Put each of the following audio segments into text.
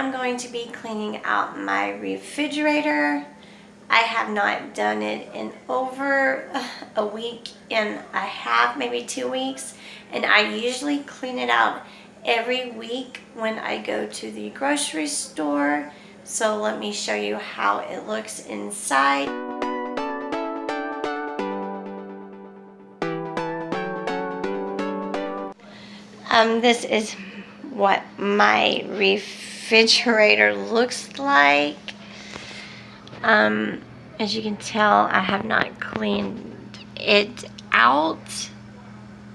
I'm going to be cleaning out my refrigerator. I have not done it in over a week and a half, maybe 2 weeks. And I usually clean it out every week when I go to the grocery store. So let me show you how it looks inside. This is what my refrigerator looks like. As you can tell, I have not cleaned it out.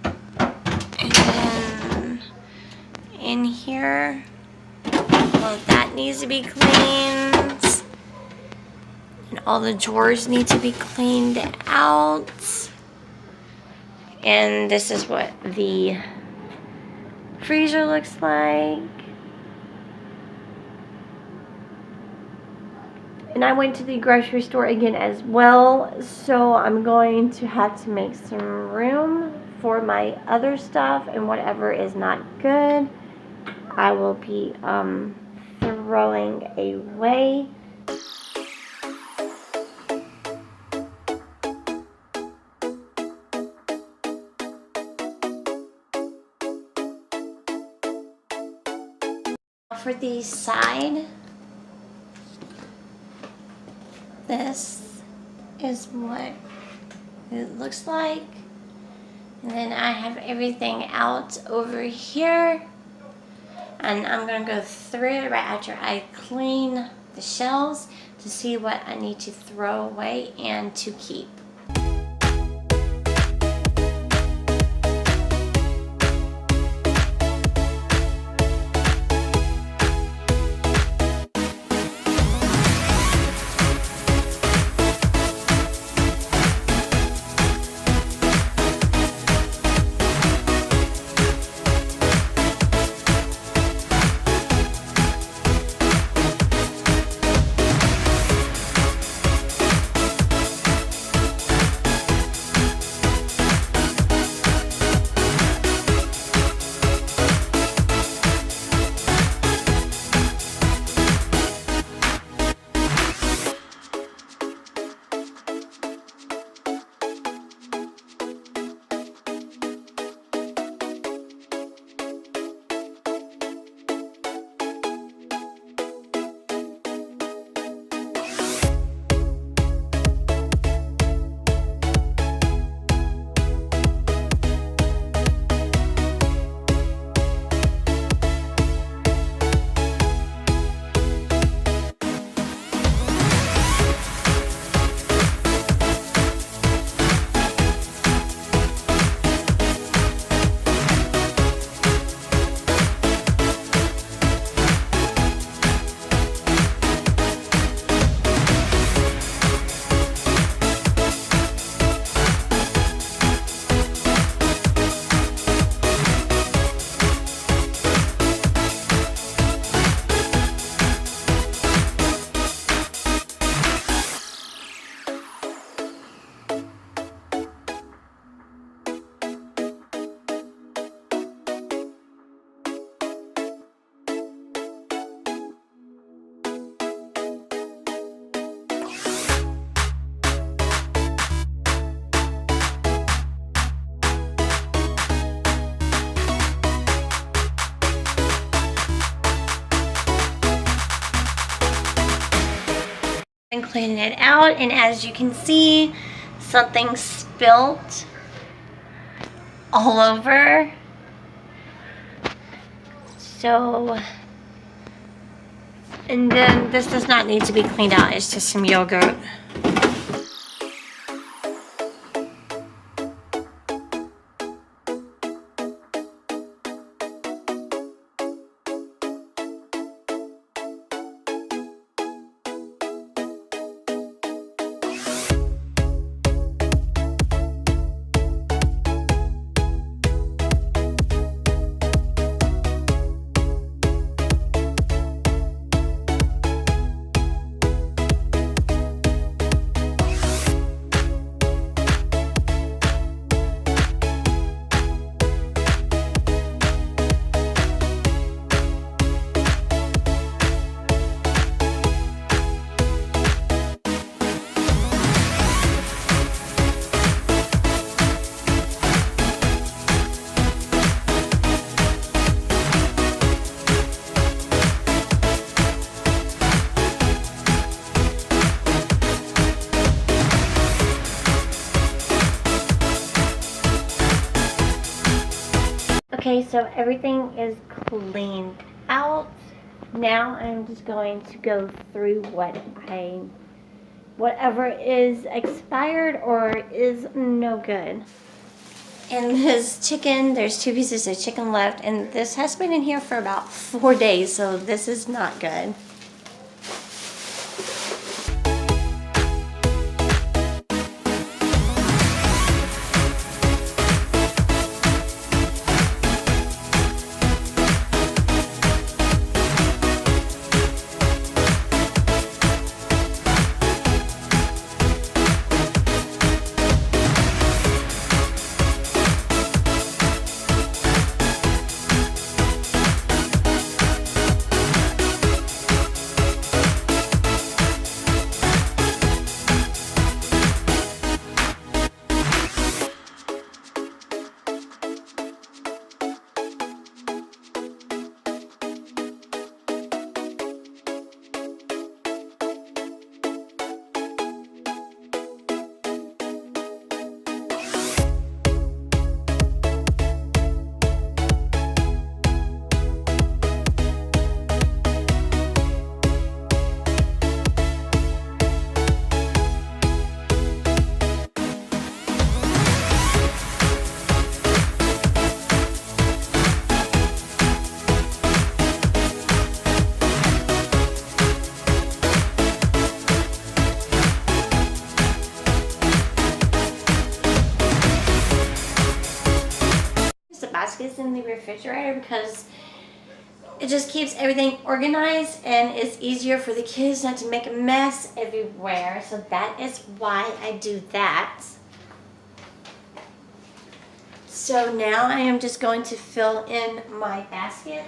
And then in here, well, that needs to be cleaned. And all the drawers need to be cleaned out. And this is what the freezer looks like. And I went to the grocery store again as well, so I'm going to have to make some room for my other stuff, and whatever is not good I will be throwing away. For the side, this is what it looks like. And then I have everything out over here. And I'm going to go through it right after I clean the shelves to see what I need to throw away and to keep. And cleaning it out, and as you can see, something spilt all over. So, and then this does not need to be cleaned out, it's just some yogurt. so everything is cleaned out. Now I'm just going to go through whatever is expired or is no good. And this chicken, there's 2 pieces of chicken left, and this has been in here for about 4 days, so this is not good. Baskets in the refrigerator because it just keeps everything organized and it's easier for the kids not to make a mess everywhere. So that is why I do that. So now I am just going to fill in my baskets.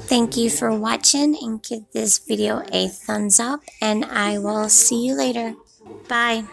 Thank you for watching and give this video a thumbs up, and I will see you later. Bye.